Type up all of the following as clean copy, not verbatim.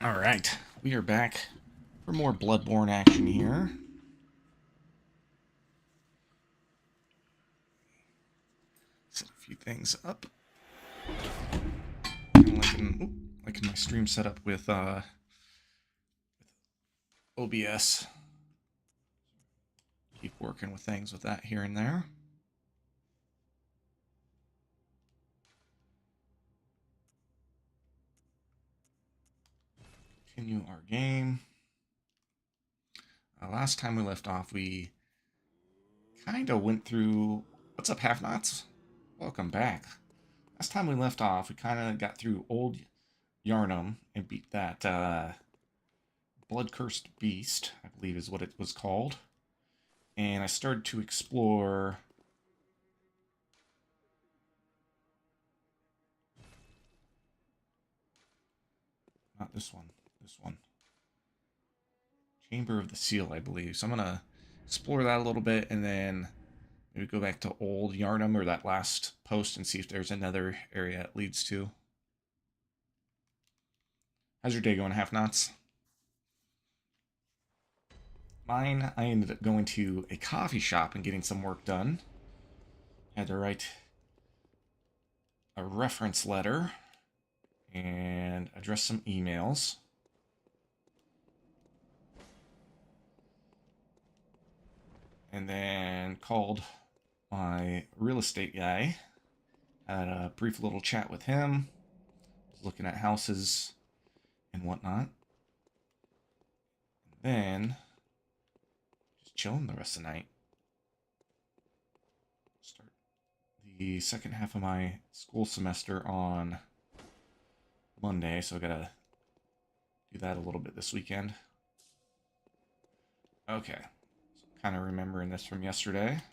Alright, we are back for more Bloodborne action here. Set a few things up. Liking my stream setup with OBS. Keep working with things with that here and there. Continue our game. Last time we left off, we kind of went through... What's up, Half-Nots? Welcome back. Last time we left off, we kind of got through Old Yarnum and beat that blood-cursed beast, I believe is what it was called. And I started to explore... Not this one. This one. Chamber of the Seal, I believe. So I'm going to explore that a little bit and then maybe go back to Old Yarnum or that last post and see if there's another area it leads to. How's your day going, Half-Nots? Mine, I ended up going to a coffee shop and getting some work done. Had to write a reference letter and address some emails. And then called my real estate guy. Had a brief little chat with him. Was looking at houses and whatnot. And then just chilling the rest of the night. Start the second half of my school semester on Monday, so I gotta do that a little bit this weekend. Okay. Kind of remembering this from yesterday.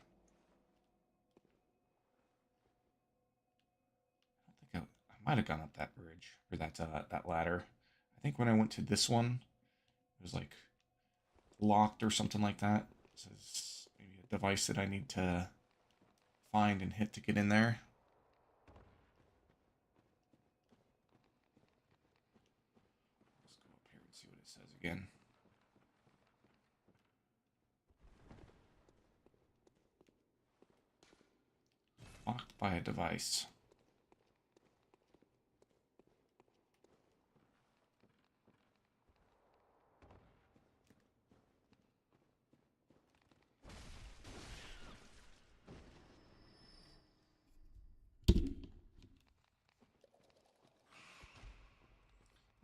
I might have gone up that bridge or that ladder. I think when I went to this one, it was like locked or something like that. It says maybe a device that I need to find and hit to get in there. Let's go up here and see what it says again. Locked by a device.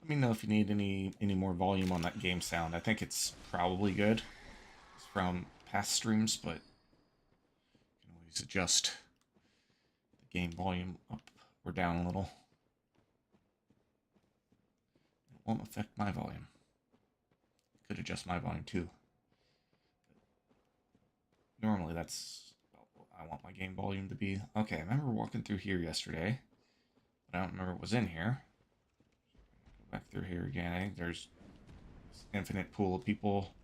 Let me know if you need any more volume on that game sound. I think it's probably good. It's from past streams, but you can always adjust the game volume up or down a little. It won't affect my volume. Could adjust my volume too. Normally that's what I want my game volume to be. Okay, I remember walking through here yesterday, but I don't remember what was in here. Go back through here again. I think there's this infinite pool of people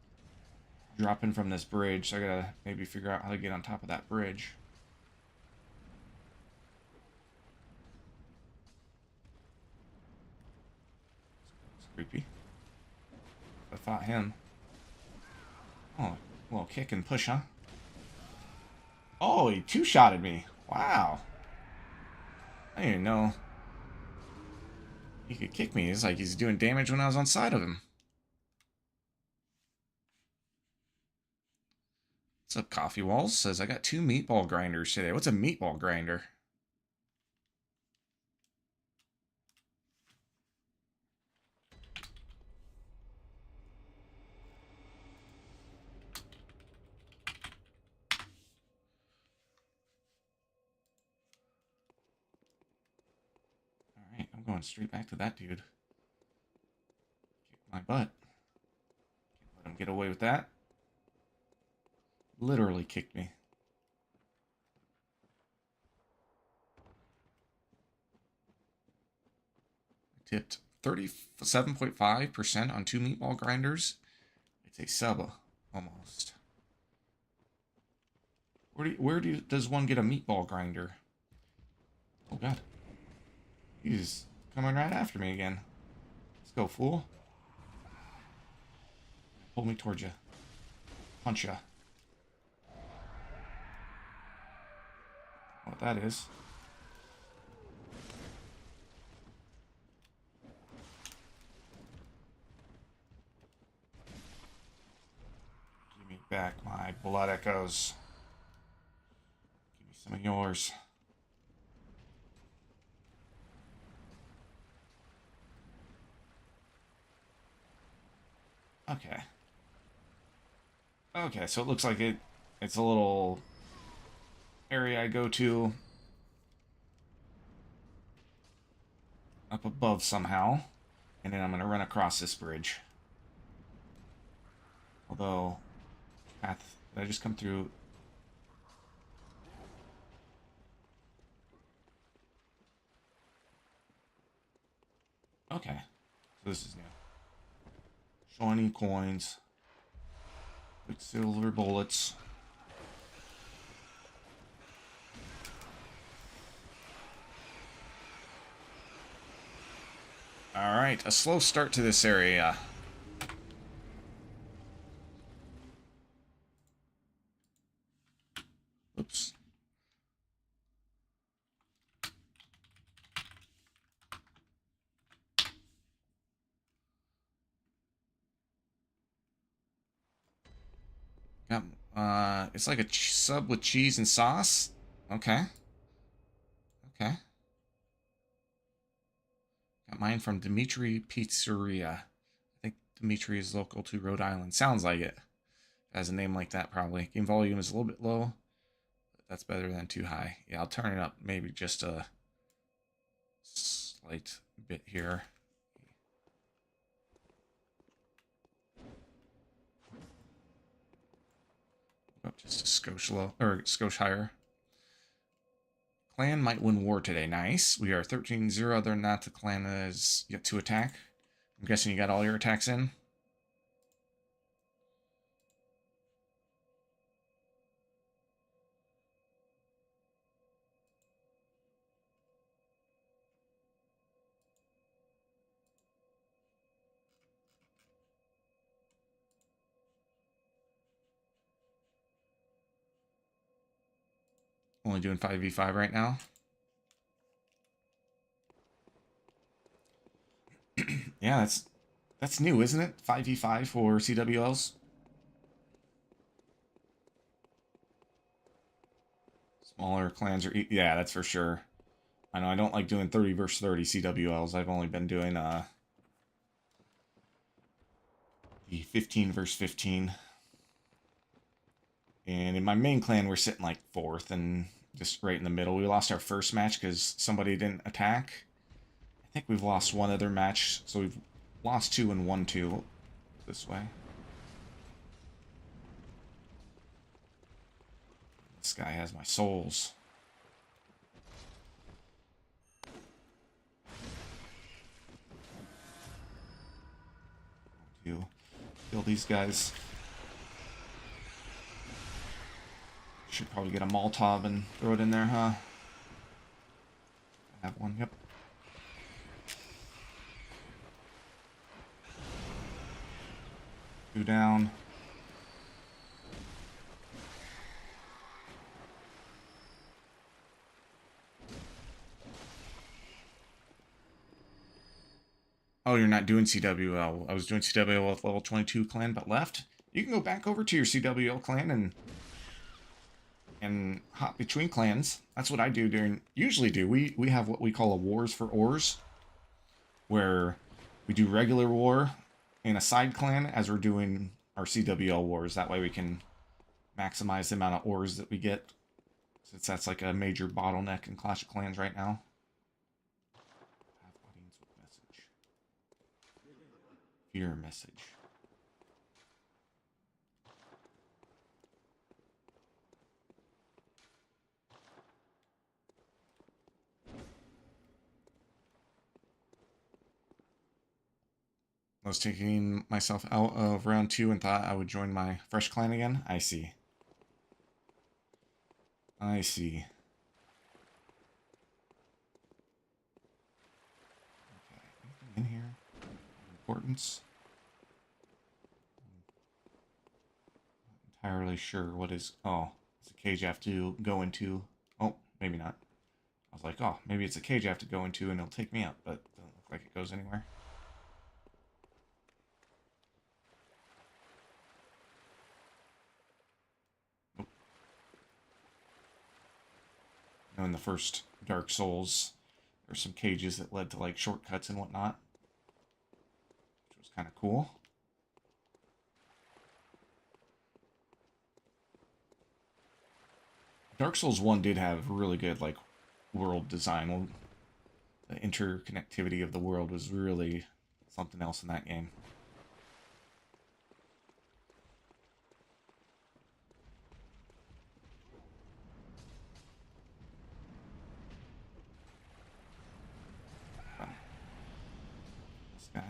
dropping from this bridge, so I gotta maybe figure out how to get on top of that bridge. It's creepy. I fought him. Oh, a little kick and push, huh? Oh, he two-shotted me. Wow. I didn't even know he could kick me. It's like he's doing damage when I was on side of him. What's up, Coffee Walls? Says, I got 2 meatball grinders today. What's a meatball grinder? Alright, I'm going straight back to that dude. Kick my butt. Can't let him get away with that. Literally kicked me. I tipped 37.5% on 2 meatball grinders. It's a sub, almost. Does one get a meatball grinder? Oh god. He's coming right after me again. go, fool. Pull me towards you. Punch ya. What that is. Give me back my blood echoes. Give me some of yours. Okay. Okay, so it looks like it's a little area I go to up above somehow, and then I'm going to run across this bridge. Although, path, did I just come through? Okay, so this is new. Shiny coins. Quicksilver bullets. Alright, a slow start to this area. Oops. It's like a sub with cheese and sauce. Okay. Okay. Got mine from Dimitri Pizzeria. I think Dimitri is local to Rhode Island. Sounds like it. Has a name like that, probably. Game volume is a little bit low. But that's better than too high. Yeah, I'll turn it up maybe just a slight bit here. Oh, just a skosh low, or skosh higher. Clan might win war today. Nice. We are 13-0. Other than that, the clan is yet to attack. I'm guessing you got all your attacks in. Only doing 5v5 right now. Yeah, that's new, isn't it? 5v5 for CWLs. Smaller clans are... Yeah, that's for sure. I know I don't like doing 30 versus 30 CWLs. I've only been doing the 15 versus 15. And in my main clan, we're sitting like 4th and just right in the middle. We lost our first match because somebody didn't attack. I think we've lost one other match, so we've lost 2 and won 2 this way. This guy has my souls. You kill these guys. Should probably get a Molotov and throw it in there, huh? I have one, yep. Two down. Oh, you're not doing CWL. I was doing CWL with level 22 clan, but left. You can go back over to your CWL clan and hop between clans. That's what I do usually do. We have what we call a wars for ores, where we do regular war in a side clan as we're doing our CWL wars. That way we can maximize the amount of ores that we get, since that's like a major bottleneck in Clash of Clans right now. Fear message. I was taking myself out of round 2 and thought I would join my fresh clan again. I see. I see. Okay, anything in here? entrance. Not entirely sure what is... Oh, it's a cage I have to go into. Oh, maybe not. I was like, oh, maybe it's a cage I have to go into and it'll take me up, but it doesn't look like it goes anywhere. Nope. You know, in the first Dark Souls, there's some cages that led to, like, shortcuts and whatnot, which was kind of cool. Dark Souls 1 did have really good, like, world design. The interconnectivity of the world was really something else in that game. This guy.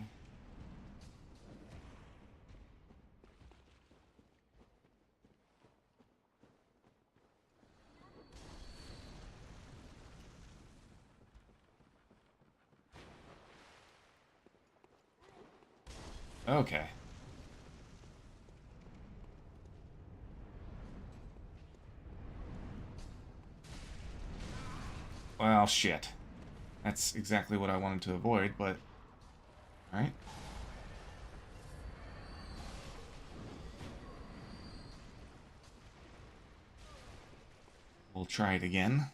Okay. Well, shit. That's exactly what I wanted to avoid, but... Alright. We'll try it again.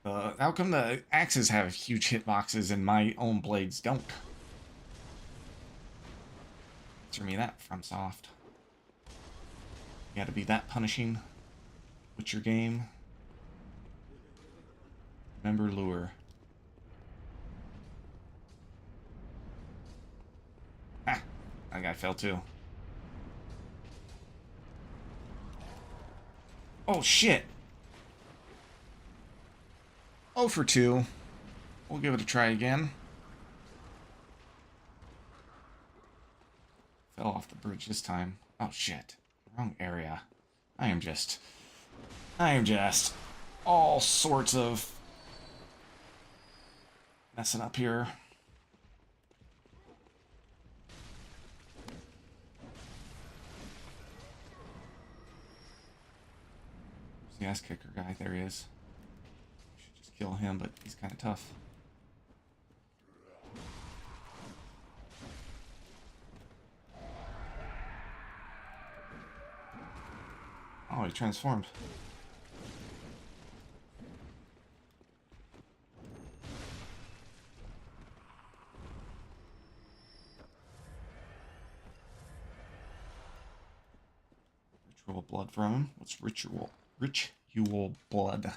How come the axes have huge hitboxes and my own blades don't? Answer me that, FromSoft. You gotta be that punishing with your game. Remember lure. Ah, that guy fell too. Oh shit! 0 for 2. We'll give it a try again. Fell off the bridge this time. Oh shit. Wrong area. I am just all sorts of messing up here. Where's the ass kicker guy? There he is. Should just kill him, but he's kind of tough. Oh, he transformed. Ritual blood from him. What's ritual? Ritual blood.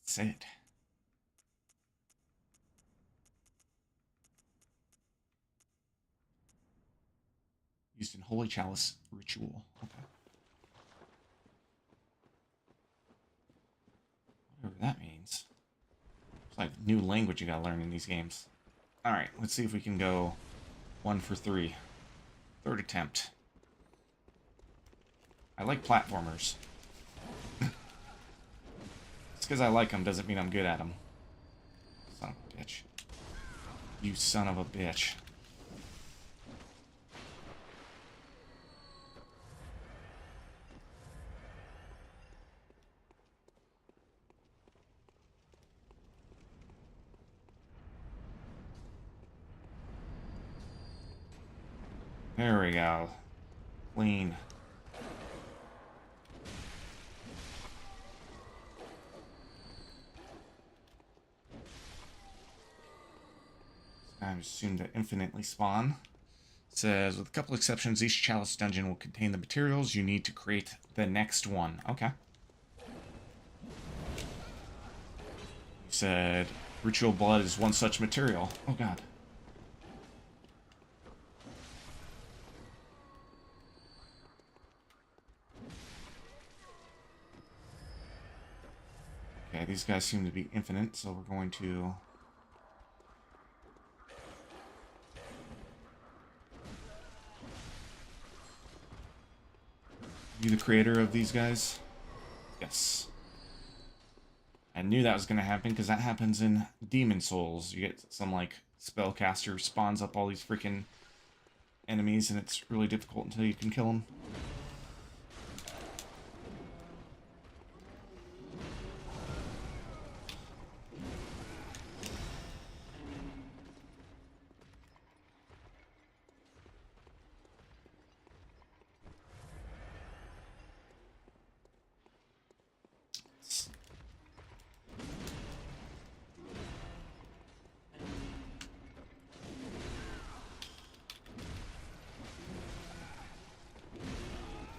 Say it. Used in Holy Chalice ritual. Okay. Whatever that means. It's like new language you gotta learn in these games. Alright, let's see if we can go 1 for 3. Third attempt. I like platformers. Just because I like them doesn't mean I'm good at them. Son of a bitch. You son of a bitch. There we go. Clean. I'm assumed to infinitely spawn. It says, with a couple exceptions, each chalice dungeon will contain the materials you need to create the next one. Okay. You said, ritual blood is one such material. Oh god. Okay, these guys seem to be infinite, so we're going to... You the creator of these guys? Yes. I knew that was going to happen, because that happens in Demon Souls. You get some, like, spellcaster spawns up all these freaking enemies, and it's really difficult until you can kill them.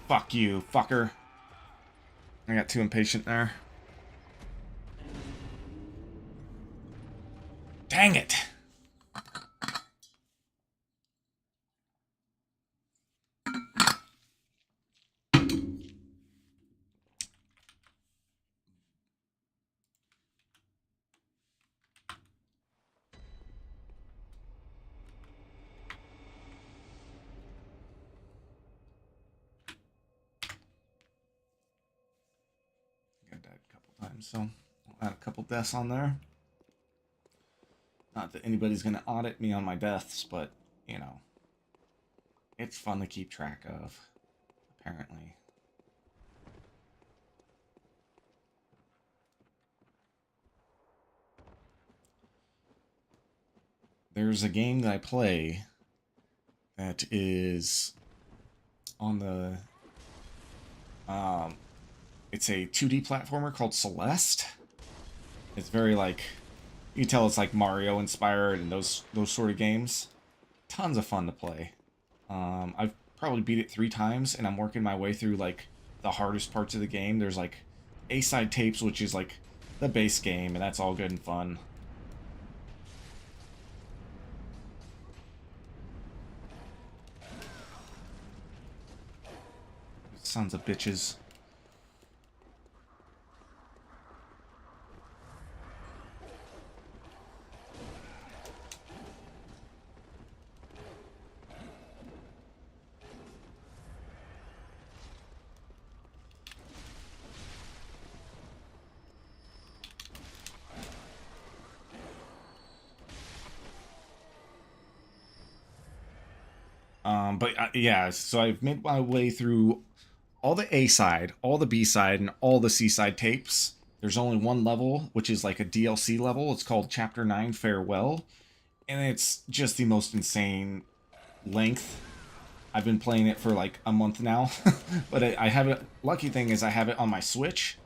Fuck you, fucker. I got too impatient there. Dang it! I died a couple times, so I'll add a couple deaths on there. Not that anybody's gonna audit me on my deaths, but, you know, it's fun to keep track of, apparently. There's a game that I play that is on the it's a 2D platformer called Celeste. It's very like, you can tell it's like Mario inspired and those sort of games. Tons of fun to play. I've probably beat it 3 times, and I'm working my way through like the hardest parts of the game. There's like A-side tapes, which is like the base game, and that's all good and fun. Sons of bitches. But yeah, so I've made my way through all the A side, all the B side, and all the C side tapes. There's only one level, which is like a DLC level. It's called Chapter 9 Farewell. And it's just the most insane length. I've been playing it for like a month now. But I have it. Lucky thing is I have it on my Switch,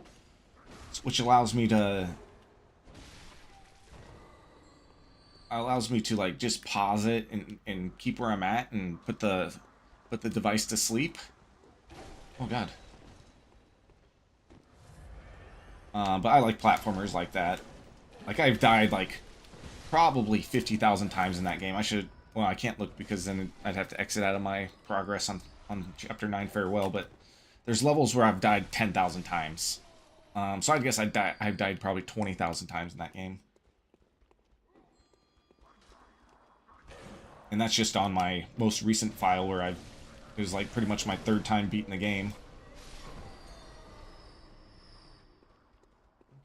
which allows me to like just pause it and keep where I'm at and put the device to sleep. Oh god. But I like platformers like that. Like I've died like probably 50,000 times in that game. I should, well, I can't look because then I'd have to exit out of my progress on Chapter 9 Farewell, but there's levels where I've died 10,000 times. So I guess I've died probably 20,000 times in that game. And that's just on my most recent file where it was like pretty much my 3rd time beating the game.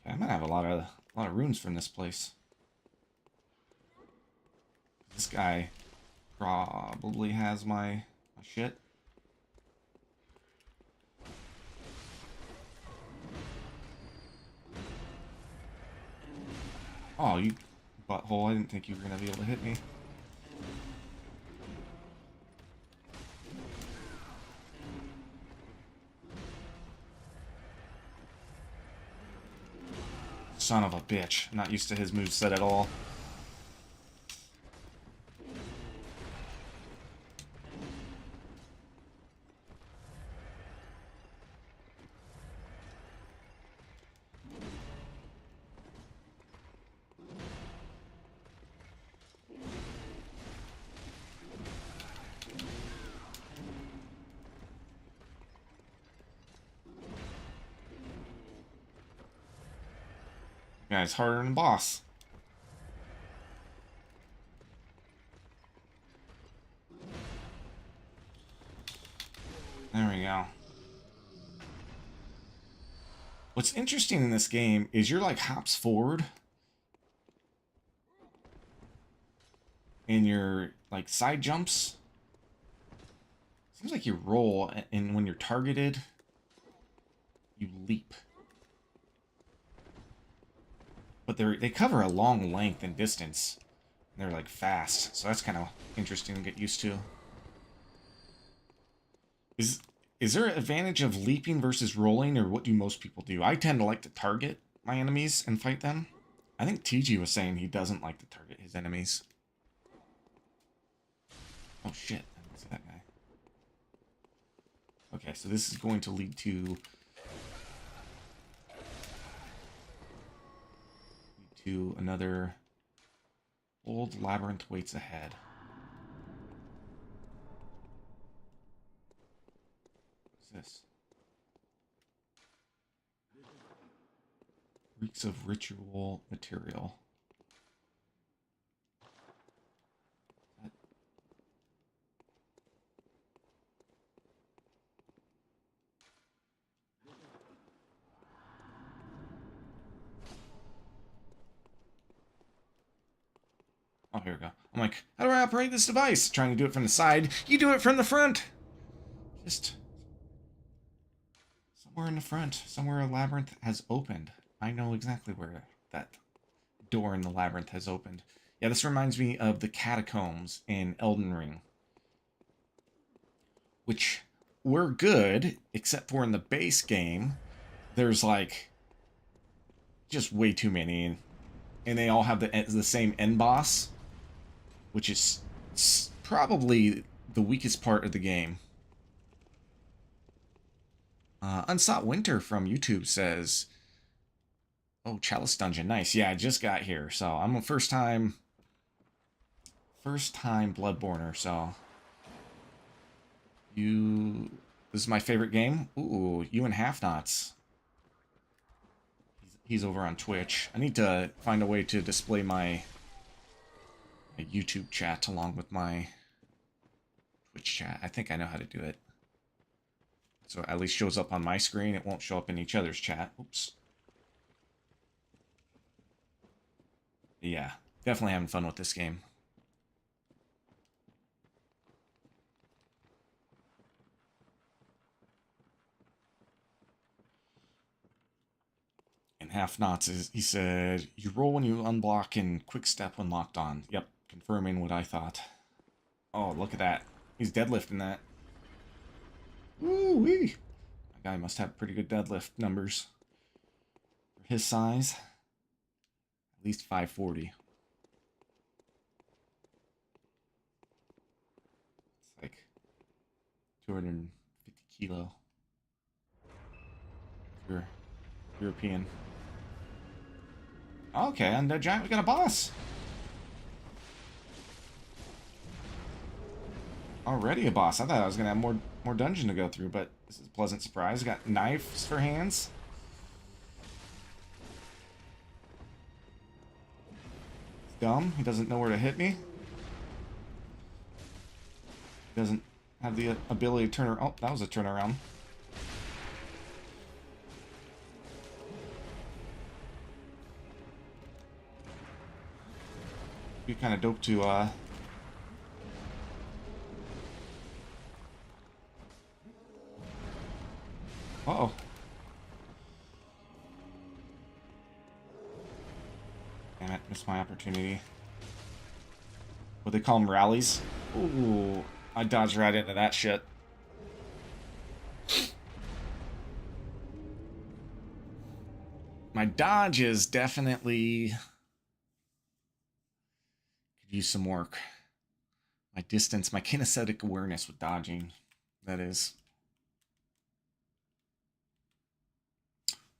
Okay, I might have a lot of runes from this place. This guy probably has my shit. Oh, you butthole. I didn't think you were going to be able to hit me. Son of a bitch. I'm not used to his moveset at all. Yeah, it's harder than a boss. There we go. What's interesting in this game is you're like hops forward. and your like side jumps. Seems like you roll, and when you're targeted, you leap. But they cover a long length and distance. And they're like fast, so that's kind of interesting to get used to. Is there an advantage of leaping versus rolling, or what do most people do? I tend to like to target my enemies and fight them. I think TG was saying he doesn't like to target his enemies. Oh shit, I didn't see that guy. Okay, so this is going to lead to another old labyrinth waits ahead. What's this? Reeks of ritual material. Oh, here we go. I'm like, how do I operate this device? Trying to do it from the side. You do it from the front. Just somewhere in the front. Somewhere a labyrinth has opened. I know exactly where that door in the labyrinth has opened. Yeah, this reminds me of the catacombs in Elden Ring, which were good, except for in the base game, there's like just way too many, and they all have the same end boss, which is probably the weakest part of the game. Unsought Winter from YouTube says, oh, Chalice Dungeon, nice. Yeah, I just got here, so I'm a first time Bloodborner, so this is my favorite game. Ooh, you and Half Knots. He's over on Twitch. I need to find a way to display my YouTube chat along with my Twitch chat. I think I know how to do it. So it at least shows up on my screen. It won't show up in each other's chat. Oops. Yeah, definitely having fun with this game. And Half Knots he said, you roll when you unblock and quick step when locked on. Yep, confirming what I thought. Oh, look at that. He's deadlifting that. Woo-wee. That guy must have pretty good deadlift numbers. For his size, at least 540. It's like 250 kilo. You're European. Okay, Undead Giant, we got a boss. Already a boss. I thought I was gonna have more dungeon to go through, but this is a pleasant surprise. Got knives for hands. It's dumb. He doesn't know where to hit me. He doesn't have the ability to turn around. Oh, that was a turnaround. Be kind of dope to uh-oh. Damn it, missed my opportunity. What they call them, rallies? Ooh, I dodged right into that shit. My dodge is definitely could use some work. My distance, my kinesthetic awareness with dodging, that is.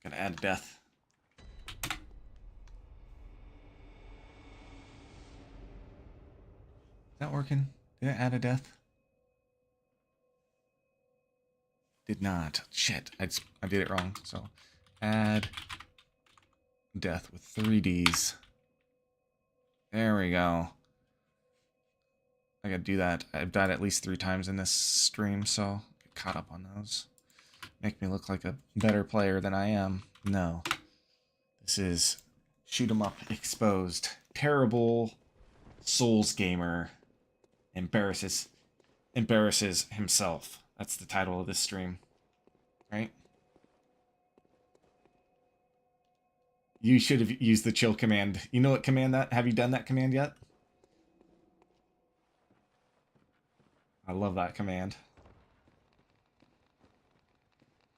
Gotta add death. Is that working? Did I add a death? Did not. Shit, I did it wrong. So, add death with 3 Ds. There we go. I gotta do that. I've died at least 3 times in this stream, so get caught up on those. Make me look like a better player than I am. No. This is shoot 'em up exposed. Terrible Souls gamer embarrasses himself. That's the title of this stream, right? You should have used the chill command. You know what command that? Have you done that command yet? I love that command.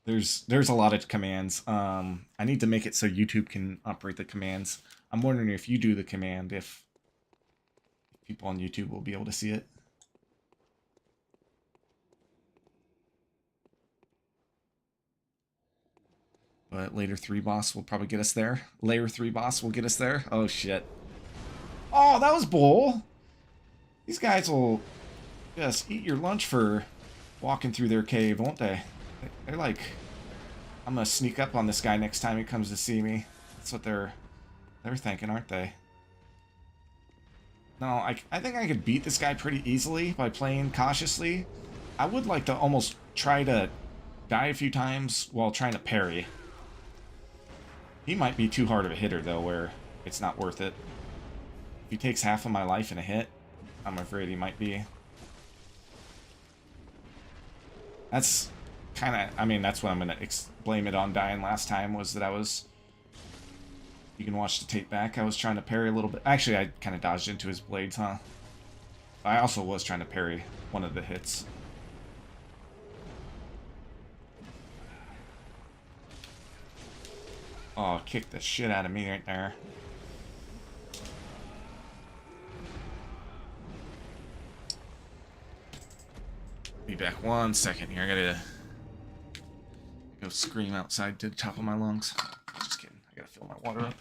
There's a lot of commands. I need to make it so YouTube can operate the commands. I'm wondering if you do the command, if people on YouTube will be able to see it. But later 3 boss will probably get us there. Layer 3 boss will get us there. Oh, shit. Oh, that was bull. These guys will just eat your lunch for walking through their cave, won't they? They're like, I'm gonna sneak up on this guy next time he comes to see me. That's what they're thinking, aren't they? No, I think I could beat this guy pretty easily by playing cautiously. I would like to almost try to die a few times while trying to parry. He might be too hard of a hitter, though, where it's not worth it. If he takes half of my life in a hit, I'm afraid he might be. That's kind of... I mean, that's what I'm going to blame it on dying last time, was that I was... You can watch the tape back. I was trying to parry a little bit. Actually, I kind of dodged into his blades, huh? I also was trying to parry one of the hits. Oh, kick the shit out of me right there. Be back 1 second here. I gotta go scream outside to the top of my lungs. Just kidding. I gotta fill my water up.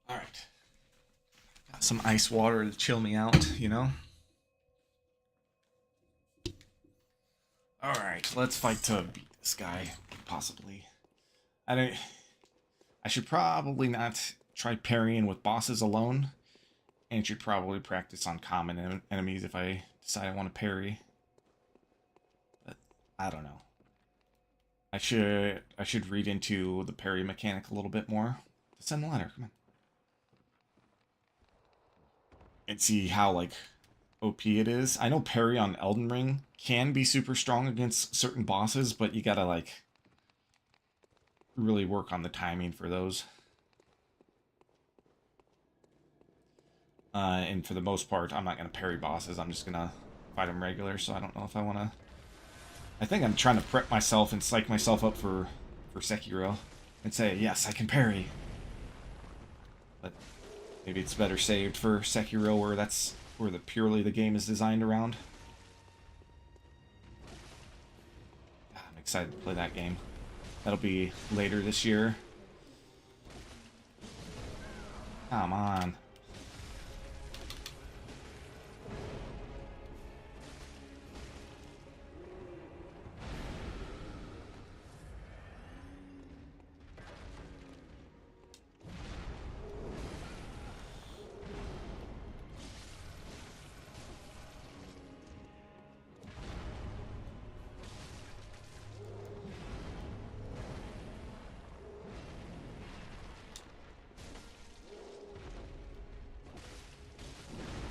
Alright. Got some ice water to chill me out, you know? Alright, let's fight to beat this guy, possibly. I should probably not try parrying with bosses alone, and should probably practice on common enemies if I decide I want to parry. But I don't know. I should read into the parry mechanic a little bit more. Send the letter, come on. And see how, like, OP it is. I know parry on Elden Ring can be super strong against certain bosses, but you gotta, like, really work on the timing for those. And for the most part, I'm not gonna parry bosses. I'm just gonna fight them regular, so I don't know if I want to... I think I'm trying to prep myself and psych myself up for Sekiro and say, yes, I can parry. But maybe it's better saved for Sekiro, where that's where purely the game is designed around. I'm excited to play that game. That'll be later this year. Come on.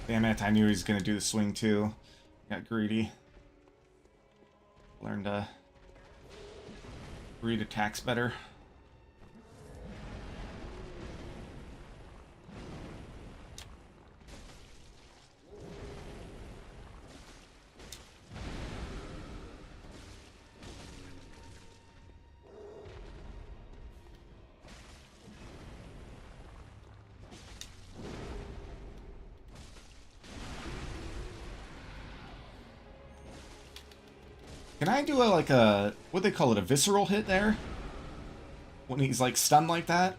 Damn it, I knew he was going to do the swing too. Got greedy. Learned to read attacks better. Can I do like a, what do they call it, a visceral hit there? When he's like stunned like that?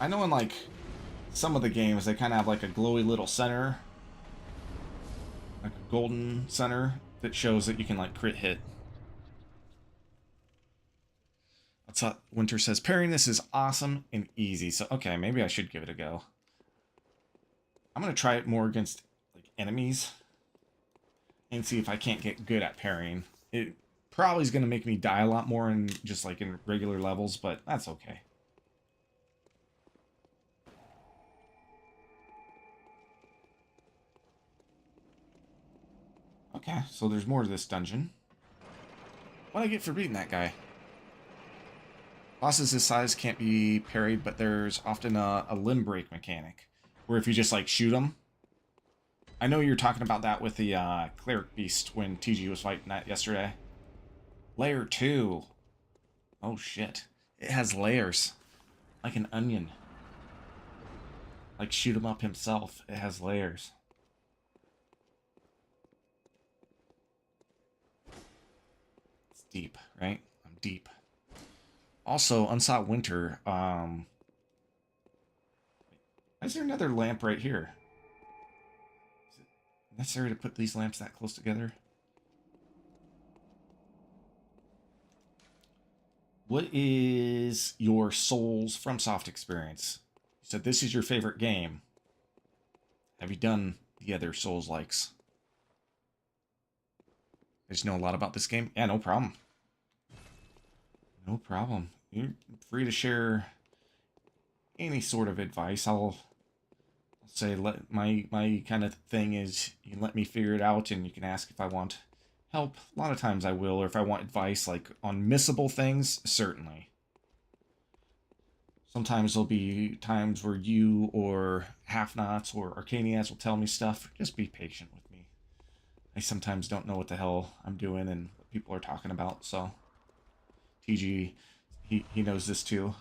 I know in like some of the games they kind of have like a glowy little center. Like a golden center that shows that you can like crit hit. That's what Winter says. Parrying this is awesome and easy. So okay, maybe I should give it a go. I'm gonna try it more against like enemies and see if I can't get good at parrying. It probably is gonna make me die a lot more in just like in regular levels, but that's okay. Okay, so there's more to this dungeon. What do I get for beating that guy? Bosses this size can't be parried, but there's often a limb break mechanic, where if you just like shoot them. I know you're talking about that with the Cleric Beast when TG was fighting that yesterday. Layer 2. Oh shit. It has layers. Like an onion. Like shoot him up himself. It has layers. It's deep, right? I'm deep. Also, Unsought Winter. Is there another lamp right here? Is it necessary to put these lamps that close together? What is your Souls FromSoft experience? You said this is your favorite game. Have you done the other Souls likes? I just know a lot about this game. Yeah, no problem. No problem. You're free to share any sort of advice. I'll say my kind of thing is you can let me figure it out and you can ask if I want help. A lot of times I will, or if I want advice like on missable things, certainly. Sometimes there'll be times where you or Half-Nots or Arcanias will tell me stuff. Just be patient with me. I sometimes don't know what the hell I'm doing and what people are talking about, so TG, he knows this too.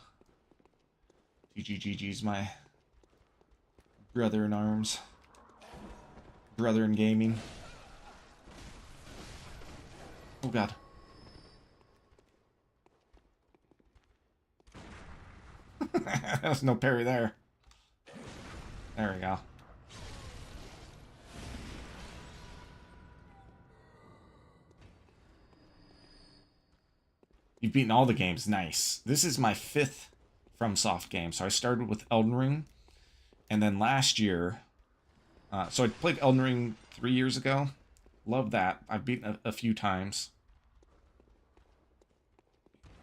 TGGG's my brother in arms. Brother in gaming. Oh god. There's no parry there. There we go. You've beaten all the games. Nice. This is my 5th FromSoft game. So I started with Elden Ring. And then last year... so I played Elden Ring 3 years ago. Love that. I've beaten a few times.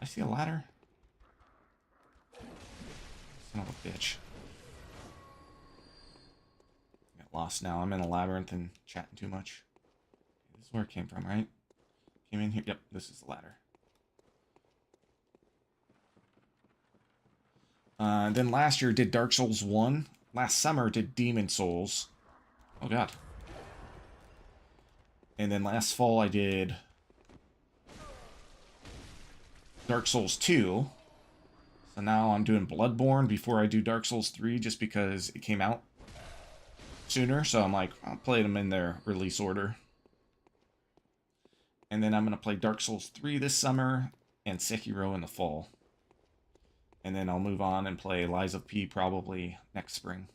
I see a ladder. Son of a bitch. I got lost now. I'm in a labyrinth and chatting too much. This is where it came from, right? Came in here. Yep, this is the ladder. Then last year did Dark Souls 1. Last summer did Demon Souls. Oh god. And then last fall I did Dark Souls 2. So now I'm doing Bloodborne before I do Dark Souls 3 just because it came out sooner. So I'm like, I'll play them in their release order. And then I'm going to play Dark Souls 3 this summer and Sekiro in the fall. And then I'll move on and play Lies of P probably next spring.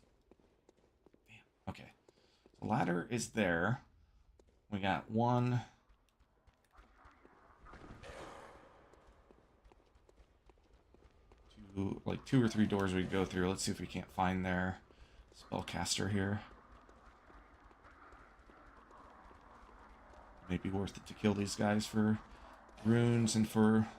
Damn. Okay. The ladder is there. We got one. Like 2 or 3 doors we go through. Let's see if we can't find their spellcaster here. Maybe worth it to kill these guys for runes and for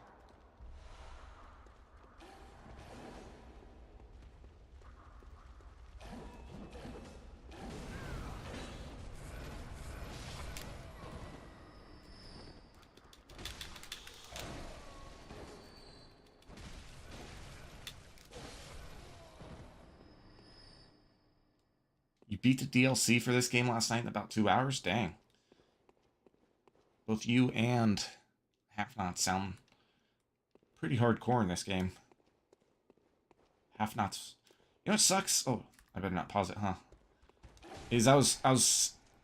beat the DLC for this game last night in about 2 hours? Dang. Both you and Half Knots sound pretty hardcore in this game. Half Knots. You know what sucks? Oh, I better not pause it, huh?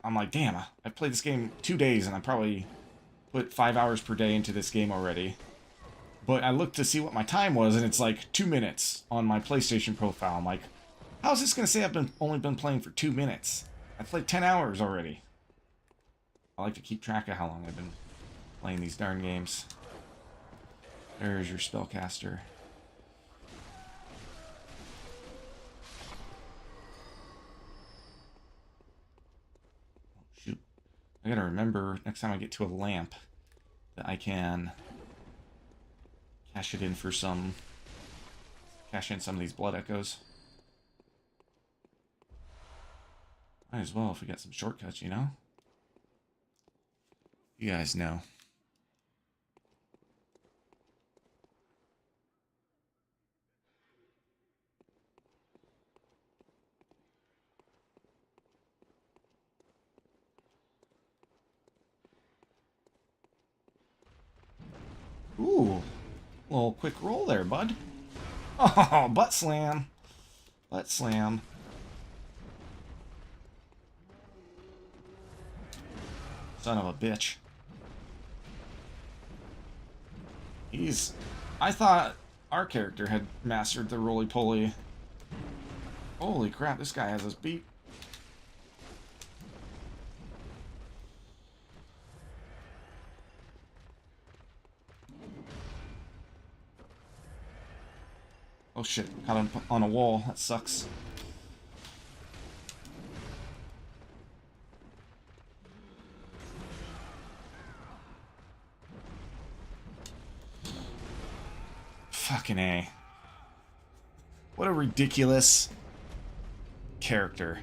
I'm like, damn, I've played this game 2 days and I probably put 5 hours per day into this game already. But I looked to see what my time was, and it's like 2 minutes on my PlayStation profile. I'm like, how is this going to say I've only been playing for 2 minutes? I've played 10 hours already. I like to keep track of how long I've been playing these darn games. There's your spellcaster. Oh, shoot. I gotta remember next time I get to a lamp that I can cash in some of these blood echoes. Might as well if we got some shortcuts, you know? You guys know. Ooh, little quick roll there, bud. Oh, butt slam. Butt slam. Son of a bitch. I thought our character had mastered the roly-poly. Holy crap, this guy has us beat. Oh shit, caught him on a wall. That sucks. Fucking A. What a ridiculous character.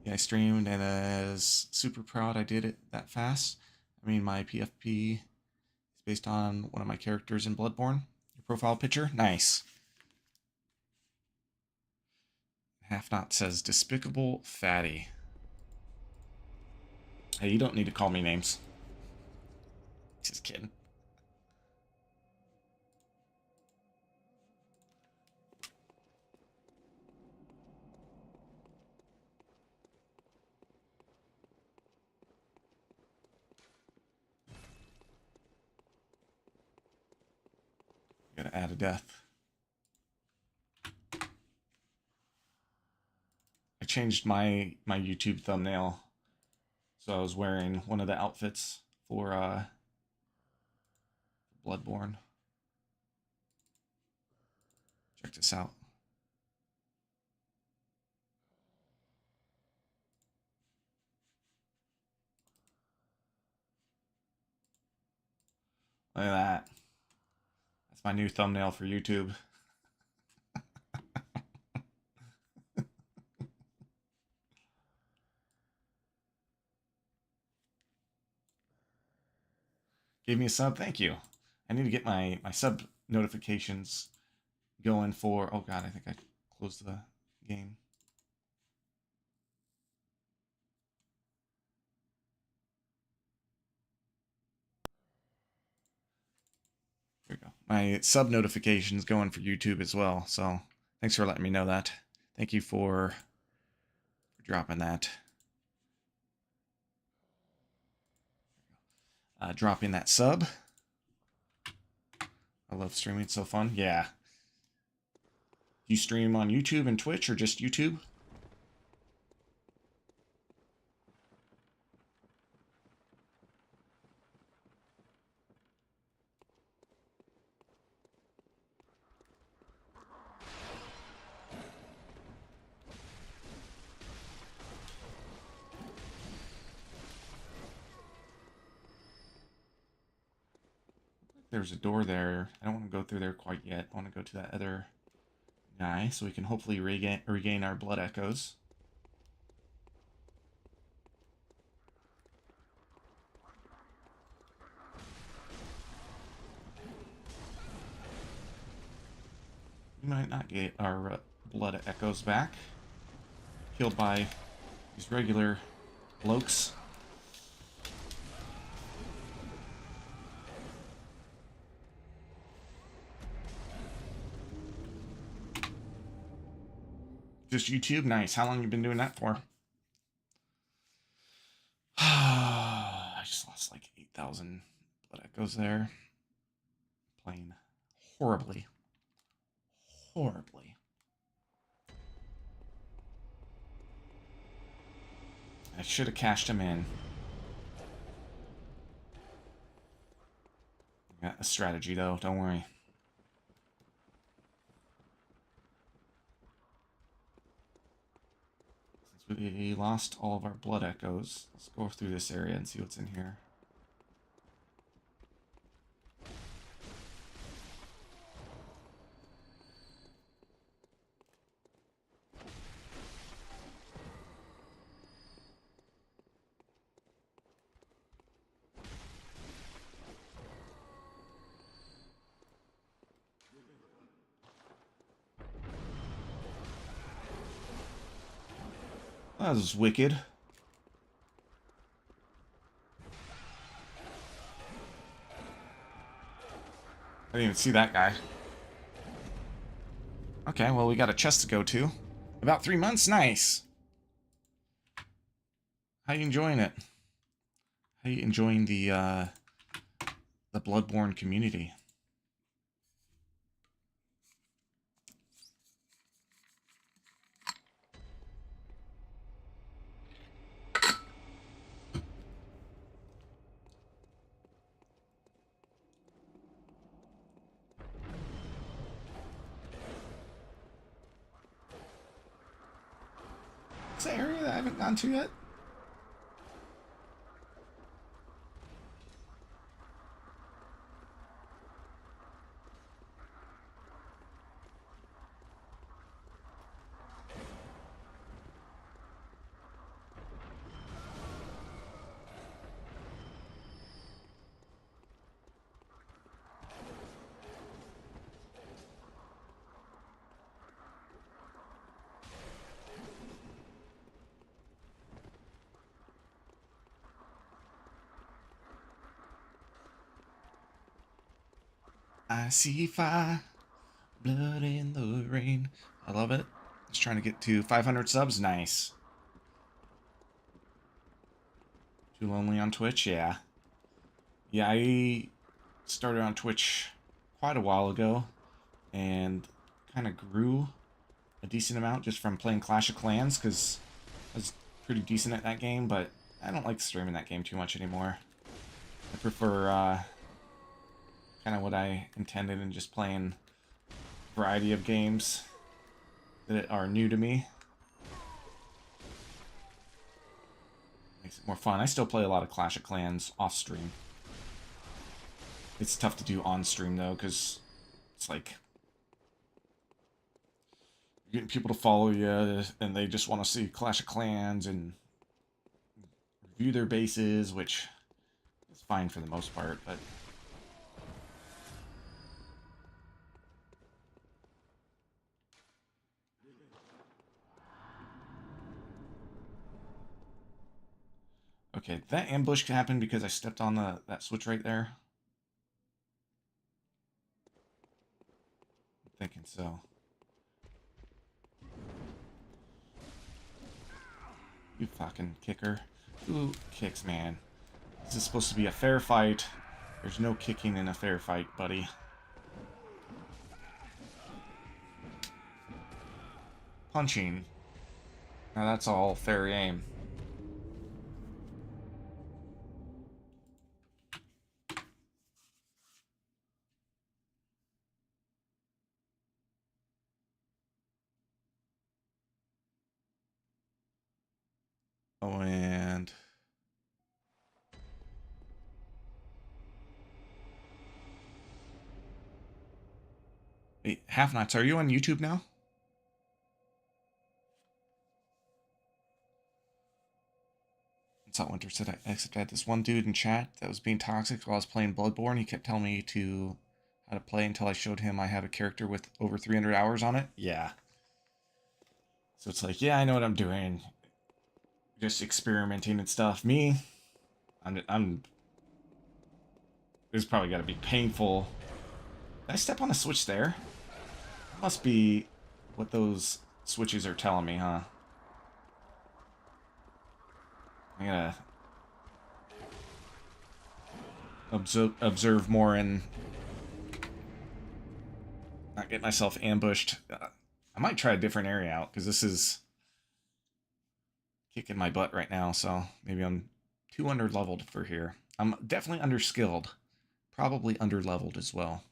Yeah, I streamed and is super proud I did it that fast. I mean, my PFP is based on one of my characters in Bloodborne. Your profile picture? Nice. Half Knot says, despicable fatty. Hey, you don't need to call me names. Just kidding. Gotta add a death. I changed my YouTube thumbnail, so I was wearing one of the outfits for Bloodborne. Check this out. Look at that. That's my new thumbnail for YouTube. Gave me a sub. Thank you. I need to get my sub notifications going for... Oh god, I think I closed the game. There we go. My sub notifications going for YouTube as well. So thanks for letting me know that. Thank you for dropping that. Dropping that sub. I love streaming. It's so fun. Yeah. You stream on YouTube and Twitch or just YouTube? There's a door there. I don't want to go through there quite yet. I want to go to that other guy so we can hopefully regain our blood echoes. We might not get our blood echoes back. killed by these regular blokes. Just YouTube? Nice. How long you been doing that for? I just lost like 8,000 blood echoes there. Playing horribly. Horribly. I should have cashed him in. Got a strategy though, don't worry. Since we lost all of our blood echoes, let's go through this area and see what's in here. That was wicked. I didn't even see that guy. Okay, well, we got a chest to go to. About 3 months? Nice. How you enjoying it? How you enjoying the Bloodborne community? Is that area that I haven't gone to yet? I see fire, blood in the rain. I love it. Just trying to get to 500 subs. Nice. Too lonely on Twitch? Yeah. Yeah, I started on Twitch quite a while ago and kind of grew a decent amount just from playing Clash of Clans because I was pretty decent at that game, but I don't like streaming that game too much anymore. I prefer kind of what I intended and just playing a variety of games that are new to me. Makes it more fun. I still play a lot of Clash of Clans off stream. It's tough to do on stream though, because it's like you're getting people to follow you and they just want to see Clash of Clans and review their bases, which is fine for the most part, but okay, that ambush happened because I stepped on that switch right there. I'm thinking so. You fucking kicker. Who kicks, man? This is supposed to be a fair fight. There's no kicking in a fair fight, buddy. Punching. Now that's all fair game. Oh, and wait, Half Nuts, are you on YouTube now? Winter said except I had this one dude in chat that was being toxic while I was playing Bloodborne. He kept telling me how to play until I showed him I have a character with over 300 hours on it. Yeah. So it's like, yeah, I know what I'm doing. Just experimenting and stuff. Me, I'm this is probably got to be painful. Did I step on a switch there? That must be what those switches are telling me, huh? I gotta observe more and not get myself ambushed. I might try a different area out, because this is kicking my butt right now, so maybe I'm too under-leveled for here. I'm definitely under-skilled. Probably under-leveled as well.